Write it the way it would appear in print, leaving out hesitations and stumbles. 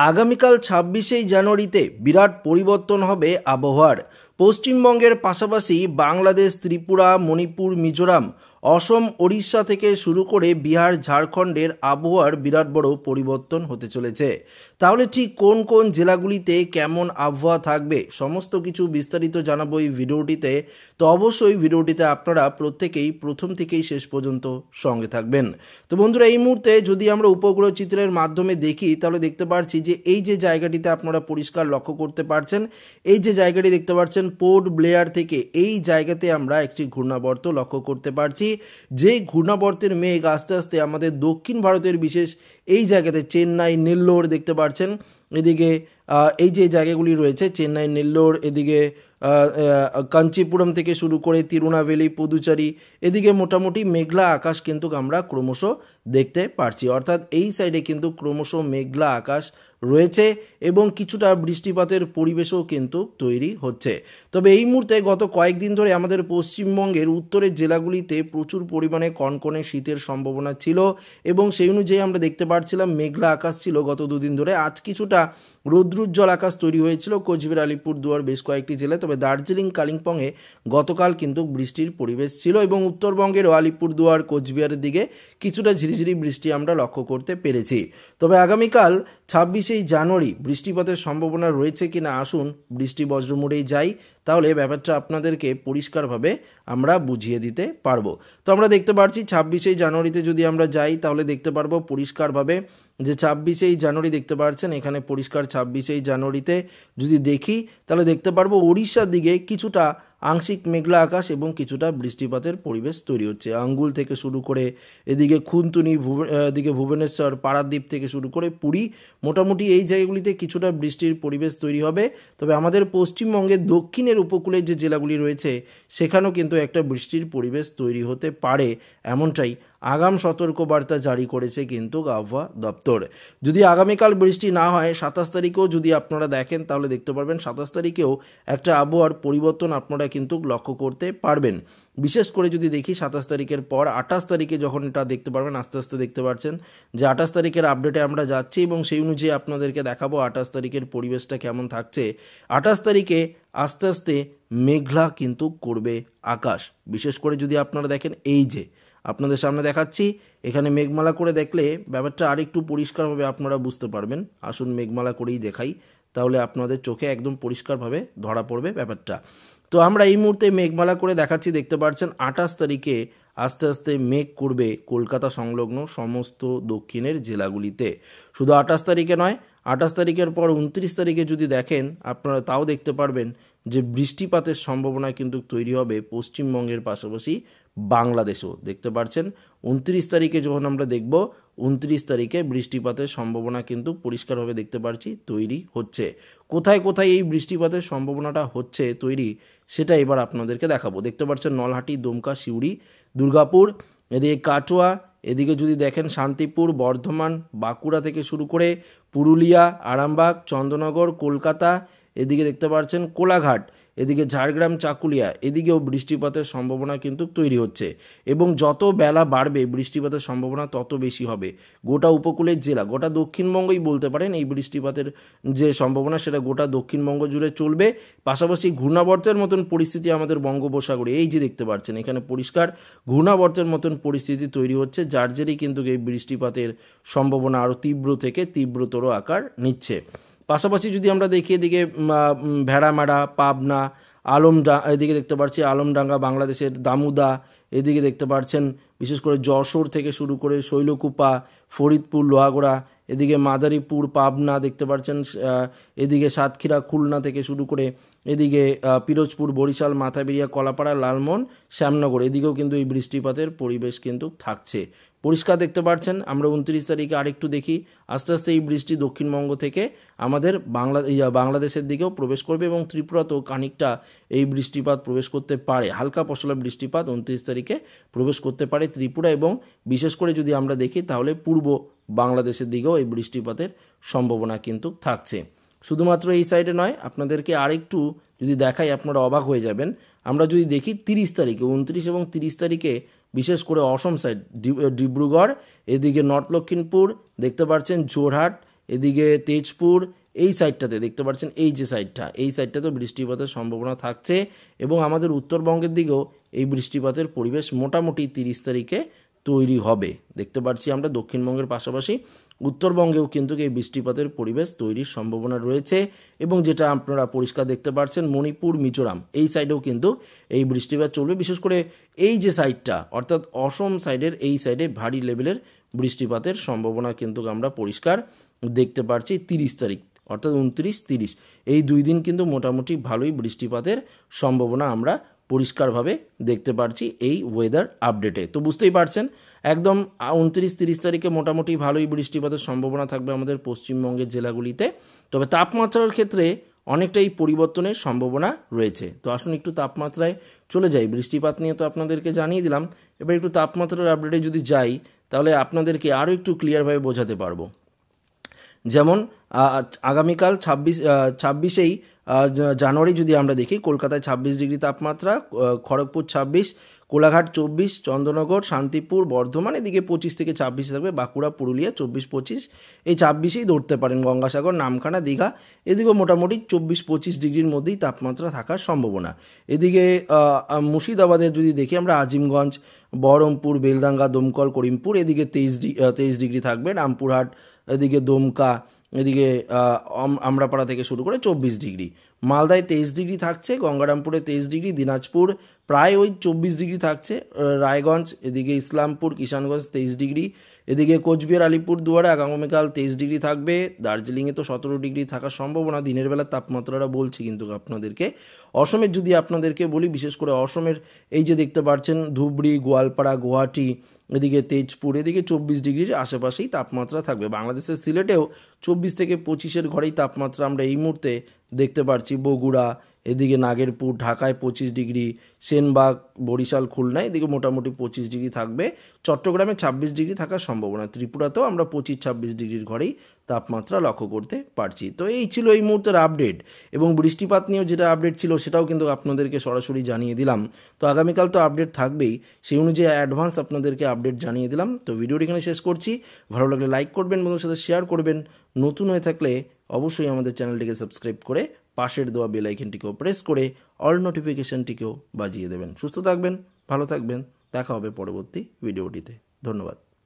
আগামীকাল ২৬শে জানুয়ারিতে বিরাট পরিবর্তন হবে আবহাওয়ার। পশ্চিমবঙ্গের পাশাপাশি বাংলাদেশ, ত্রিপুরা, মণিপুর, মিজোরাম, অসম, ওড়িশা থেকে শুরু করে বিহার, ঝাড়খণ্ডের আবহাওয়ার বিরাট বড় পরিবর্তন হতে চলেছে। তাহলে ঠিক কোন কোন জেলাগুলিতে কেমন আবহাওয়া থাকবে সমস্ত কিছু বিস্তারিত জানাবো এই ভিডিওটিতে। তো অবশ্যই ভিডিওটিতে আপনারা প্রত্যেকেই প্রথম থেকেই শেষ পর্যন্ত সঙ্গে থাকবেন। তো বন্ধুরা, এই মুহূর্তে যদি আমরা উপগ্রহ চিত্রের মাধ্যমে দেখি তাহলে দেখতে পাচ্ছি যে এই যে জায়গাটিতে আপনারা পরিষ্কার লক্ষ্য করতে পারছেন, এই যে জায়গাটি দেখতে পাচ্ছেন পোর্ট ব্লেয়ার থেকে এই জায়গাতে আমরা একটি ঘূর্ণাবর্ত লক্ষ্য করতে পারছি। যে ঘূর্ণাবর্তের মেঘ আস্তে আস্তে আমাদের দক্ষিণ ভারতের বিশেষ এই জায়গাতে চেন্নাই, নেল্লোর দেখতে পাচ্ছেন, এদিকে এই যে জায়গাগুলি রয়েছে চেন্নাই, নেল্লোর, এদিকে কাঞ্চিপুরম থেকে শুরু করে তিরুনাভেলি, পুদুচেরি, এদিকে মোটামুটি মেঘলা আকাশ কিন্তু আমরা ক্রমশ দেখতে পারছি। অর্থাৎ এই সাইডে কিন্তু ক্রমশ মেঘলা আকাশ রয়েছে এবং কিছুটা বৃষ্টিপাতের পরিবেশও কিন্তু তৈরি হচ্ছে। তবে এই মুহূর্তে গত কয়েকদিন ধরে আমাদের পশ্চিমবঙ্গের উত্তরের জেলাগুলিতে প্রচুর পরিমাণে কনকনে শীতের সম্ভাবনা ছিল এবং সেই অনুযায়ী আমরা দেখতে পাচ্ছিলাম মেঘলা আকাশ ছিল গত দুদিন ধরে। আজ কিছুটা রৌদ্রোজ্জ্বল আকাশ তৈরি হয়েছিল কোচবিহার, আলিপুরদুয়ার, বেশ কয়েকটি জেলায়। তবে দার্জিলিং, কালিম্পংয়ে গতকাল কিন্তু বৃষ্টির পরিবেশ ছিল এবং উত্তরবঙ্গের আলিপুরদুয়ার, কোচবিহারের দিকে কিছুটা ঝিরিঝিরি বৃষ্টি আমরা লক্ষ্য করতে পেরেছি। তবে আগামীকাল ২৬শে জানুয়ারি বৃষ্টিপাতের সম্ভাবনা রয়েছে কিনা, আসুন বৃষ্টি বজ্র মোড়েই যাই, তাহলে ব্যাপারটা আপনাদেরকে পরিষ্কারভাবে আমরা বুঝিয়ে দিতে পারবো। তো আমরা দেখতে পাচ্ছি ২৬শে জানুয়ারিতে যদি আমরা যাই তাহলে দেখতে পারবো পরিষ্কারভাবে যে ২৬শে জানুয়ারি দেখতে পাচ্ছেন এখানে পরিষ্কার। ২৬শে জানুয়ারিতে যদি দেখি তাহলে দেখতে পারবো ওড়িশার দিকে কিছুটা আংশিক মেঘলা আকাশ এবং কিছুটা বৃষ্টিপাতের পরিবেশ তৈরি হচ্ছে। আঙ্গুল থেকে শুরু করে এদিকে খুনতুনি, এদিকে ভুবনেশ্বর, পারাদ্বীপ থেকে শুরু করে পুরী, মোটামুটি এই জায়গাগুলিতে কিছুটা বৃষ্টির পরিবেশ তৈরি হবে। তবে আমাদের পশ্চিমবঙ্গের দক্ষিণের উপকূলের যে জেলাগুলি রয়েছে সেখানেও কিন্তু একটা বৃষ্টির পরিবেশ তৈরি হতে পারে, এমনটাই আগাম সতর্কবার্তা জারি করেছে কিন্তু আবহাওয়া দপ্তর। যদি আগামীকাল বৃষ্টি না হয় ২৭ তারিখেও যদি আপনারা দেখেন তাহলে দেখতে পারবেন ২৭ তারিখেও একটা আবহাওয়ার পরিবর্তন আপনারা কিন্তু লক্ষ্য করতে পারবেন। বিশেষ করে যদি দেখি ২৭ তারিখের পর ২৮ তারিখে যখন এটা দেখতে পারবেন, আস্তে আস্তে দেখতে পাচ্ছেন যে ২৮ তারিখের আপডেটে আমরা যাচ্ছি এবং সেই অনুযায়ী আপনাদেরকে দেখাবো ২৮ তারিখের পরিবেশটা কেমন থাকছে। ২৮ তারিখে আস্তে আস্তে মেঘলা কিন্তু করবে আকাশ। বিশেষ করে যদি আপনারা দেখেন এই যে আপনাদের সামনে দেখাচ্ছি, এখানে মেঘমালা করে দেখলে ব্যাপারটা আরেকটু পরিষ্কারভাবে আপনারা বুঝতে পারবেন। আসুন মেঘমালা করেই দেখাই, তাহলে আপনাদের চোখে একদম পরিষ্কারভাবে ধরা পড়বে ব্যাপারটা। তো আমরা এই মুহূর্তে মেঘমালা করে দেখাচ্ছি, দেখতে পাচ্ছেন ২৮ তারিখে আস্তে আস্তে মেঘ করবে কলকাতা সংলগ্ন সমস্ত দক্ষিণের জেলাগুলিতে। শুধু ২৮ তারিখে নয়, ২৮ তারিখের পর ২৯ তারিখে যদি দেখেন আপনারা তাও দেখতে পারবেন যে বৃষ্টিপাতের সম্ভাবনা কিন্তু তৈরি হবে পশ্চিমবঙ্গের পাশাপাশি বাংলাদেশেও। দেখতে পাচ্ছেন ২৯ তারিখে যখন আমরা দেখব ২৯ তারিখে বৃষ্টিপাতের সম্ভাবনা কিন্তু পরিষ্কারভাবে দেখতে পাচ্ছি তৈরি হচ্ছে। কোথায় কোথায় এই বৃষ্টিপাতের সম্ভাবনাটা হচ্ছে তৈরি সেটা এবার আপনাদেরকে দেখাবো। দেখতে পাচ্ছেন নলহাটি, দুমকা, সিউড়ি, দুর্গাপুর, এদিকে কাটোয়া, এদিকে যদি দেখেন শান্তিপুর, বর্ধমান, বাঁকুড়া থেকে শুরু করে পুরুলিয়া, আরামবাগ, চন্দ্রনগর, কলকাতা, এদিকে দেখতে পাচ্ছেন কোলাঘাট, এদিকে ঝাড়গ্রাম, চাকুলিয়া, এদিকেও বৃষ্টিপাতের সম্ভাবনা কিন্তু তৈরি হচ্ছে এবং যত বেলা বাড়বে বৃষ্টিপাতের সম্ভাবনা তত বেশি হবে। গোটা উপকূলের জেলা, গোটা দক্ষিণবঙ্গই বলতে পারেন এই বৃষ্টিপাতের যে সম্ভাবনা সেটা গোটা দক্ষিণবঙ্গ জুড়ে চলবে। পাশাপাশি ঘূর্ণাবর্তের মতন পরিস্থিতি আমাদের বঙ্গোপসাগরে এই যে দেখতে পাচ্ছেন এখানে পরিষ্কার ঘূর্ণাবর্তের মতন পরিস্থিতি তৈরি হচ্ছে, যার জেরেই কিন্তু এই বৃষ্টিপাতের সম্ভাবনা আরও তীব্র থেকে তীব্রতর আকার নিচ্ছে। পাশাপাশি যদি আমরা দেখি এদিকে ভেড়ামারা, পাবনা, এদিকে দেখতে পাচ্ছি আলমডাঙ্গা, বাংলাদেশের দামুদা, এদিকে দেখতে পাচ্ছেন বিশেষ করে যশোর থেকে শুরু করে শৈলকুপা, ফরিদপুর, লোহাগড়া, এদিকে মাদারীপুর, পাবনা দেখতে পাচ্ছেন, এদিকে সাতক্ষীরা, খুলনা থেকে শুরু করে এদিকে পিরোজপুর, বরিশাল, মাথাবেরিয়া, কলাপাড়া, লালমোহন, শ্যামনগর, এদিকেও কিন্তু এই বৃষ্টিপাতের পরিবেশ কিন্তু থাকছে। পরিষ্কার দেখতে পাচ্ছেন। আমরা ২৯ তারিখে আরেকটু দেখি, আস্তে আস্তে এই বৃষ্টি দক্ষিণবঙ্গ থেকে আমাদের বাংলাদেশের দিকেও প্রবেশ করবে এবং ত্রিপুরাতেও খানিকটা এই বৃষ্টিপাত প্রবেশ করতে পারে। হালকা পশলা বৃষ্টিপাত ২৯ তারিখে প্রবেশ করতে পারে ত্রিপুরা এবং বিশেষ করে যদি আমরা দেখি তাহলে পূর্ব বাংলাদেশের দিকেও এই বৃষ্টিপাতের সম্ভাবনা কিন্তু থাকছে। শুধুমাত্র এই সাইডে নয়, আপনাদেরকে আরেকটু যদি দেখাই আপনারা অবাক হয়ে যাবেন। আমরা যদি দেখি ৩০ তারিখে ২৯ এবং ৩০ তারিখে বিশেষ করে অসম সাইড, ডিব্রুগড়, এদিকে নর্থ লক্ষিমপুর দেখতে পাচ্ছেন, জোরহাট, এদিকে তেজপুর এই সাইডটাতে দেখতে পাচ্ছেন, এই যে সাইডটা, এই সাইডটাতেও বৃষ্টিপাতের সম্ভাবনা থাকছে এবং আমাদের উত্তরবঙ্গের দিকেও এই বৃষ্টিপাতের পরিবেশ মোটামুটি 30 তারিখে তৈরি হবে। দেখতে পাচ্ছি আমরা দক্ষিণবঙ্গের পাশাপাশি উত্তরবঙ্গেও কিন্তু এই বৃষ্টিপাতের পরিবেশ তৈরির সম্ভাবনা রয়েছে এবং যেটা আপনারা পরিষ্কার দেখতে পাচ্ছেন মণিপুর মিজোরাম এই সাইডেও কিন্তু এই বৃষ্টিপাত চলবে। বিশেষ করে এই যে সাইডটা অর্থাৎ অসম সাইডের এই সাইডে ভারী লেভেলের বৃষ্টিপাতের সম্ভাবনা কিন্তু আমরা পরিষ্কার দেখতে পাচ্ছি 30 তারিখ অর্থাৎ 29-30 এই 2 দিন কিন্তু মোটামুটি ভালোই বৃষ্টিপাতের সম্ভাবনা আমরা পরিষ্কারভাবে দেখতে পাচ্ছি এই ওয়েদার আপডেটে। তো বুঝতেই পারছেন একদম 29-30 তারিখে মোটামুটি ভালোই বৃষ্টিপাতের সম্ভাবনা থাকবে আমাদের পশ্চিমবঙ্গের জেলাগুলিতে। তবে তাপমাত্রার ক্ষেত্রে অনেকটাই পরিবর্তনের সম্ভাবনা রয়েছে। তো আসুন একটু তাপমাত্রায় চলে যাই। বৃষ্টিপাত নিয়ে তো আপনাদেরকে জানিয়ে দিলাম, এবার একটু তাপমাত্রার আপডেটে যদি যাই তাহলে আপনাদেরকে আরও একটু ক্লিয়ারভাবে বোঝাতে পারবো। যেমন আগামীকাল 26 জানুয়ারি যদি আমরা দেখি, কলকাতায় 26 ডিগ্রি তাপমাত্রা, খড়গপুর 26, কোলাঘাট 24, চন্দ্রনগর, শান্তিপুর, বর্ধমান এদিকে 25 থেকে 26 থাকবে, বাঁকুড়া, পুরুলিয়া 24-25 এই 26ই ধরতে পারেন, গঙ্গাসাগর, নামখানা, দীঘা এদিকেও মোটামুটি 24-25 ডিগ্রির মধ্যেই তাপমাত্রা থাকার সম্ভাবনা। এদিকে মুর্শিদাবাদের যদি দেখি আমরা, আজিমগঞ্জ, বহরমপুর, বেলডাঙ্গা, দমকল, করিমপুর এদিকে 23 ডিগ্রি থাকবে, রামপুরহাট এদিকে দমকা এদিকে আমরাপাড়া থেকে শুরু করে 24 ডিগ্রি, মালদায় 23 ডিগ্রি থাকছে, গঙ্গারামপুরে 23 ডিগ্রি, দিনাজপুর প্রায় ওই 24 ডিগ্রি থাকছে, রায়গঞ্জ এদিকে ইসলামপুর, কিষানগঞ্জ 23 ডিগ্রি, এদিকে কোচবিহার, আলিপুরদুয়ারে আগামীকাল 23 ডিগ্রি থাকবে, দার্জিলিংয়ে তো 17 ডিগ্রি থাকার সম্ভাবনা দিনের বেলা তাপমাত্রাটা বলছি কিন্তু আপনাদেরকে। অসমের যদি আপনাদেরকে বলি, বিশেষ করে অসমের এই যে দেখতে পাচ্ছেন ধুবড়ি, গোয়ালপাড়া, গুয়াহাটি এদিকে তেজপুর এদিকে 24 ডিগ্রির আশেপাশেই তাপমাত্রা থাকবে। বাংলাদেশের সিলেটেও 24 থেকে 25-এর ঘরেই তাপমাত্রা আমরা এই মুহূর্তে দেখতে পাচ্ছি। বগুড়া এদিকে নাগেরপুর, ঢাকায় 25 ডিগ্রি, সেনবাগ, বরিশাল, খুলনা এদিকে মোটামুটি 25 ডিগ্রি থাকবে, চট্টগ্রামে 26 ডিগ্রি থাকার সম্ভাবনা, ত্রিপুরাতেও আমরা 25-26 ডিগ্রির ঘরেই তাপমাত্রা লক্ষ্য করতে পারছি। তো এই ছিল এই মুহূর্তের আপডেট এবং বৃষ্টিপাত নিয়েও যেটা আপডেট ছিল সেটাও কিন্তু আপনাদেরকে সরাসরি জানিয়ে দিলাম। তো আগামীকাল তো আপডেট থাকবেই, সেই অনুযায়ী অ্যাডভান্স আপনাদেরকে আপডেট জানিয়ে দিলাম। তো ভিডিওটি এখানে শেষ করছি। ভালো লাগলে লাইক করবেন, বন্ধুদের সাথে শেয়ার করবেন, নতুন হয়ে থাকলে অবশ্যই আমাদের চ্যানেলটিকে সাবস্ক্রাইব করে পাশের দেওয়া বেল আইকনটিকেও প্রেস করে অল নোটিফিকেশনটিকেও বাজিয়ে দেবেন। সুস্থ থাকবেন, ভালো থাকবেন, দেখা হবে পরবর্তী ভিডিওটিতে। ধন্যবাদ।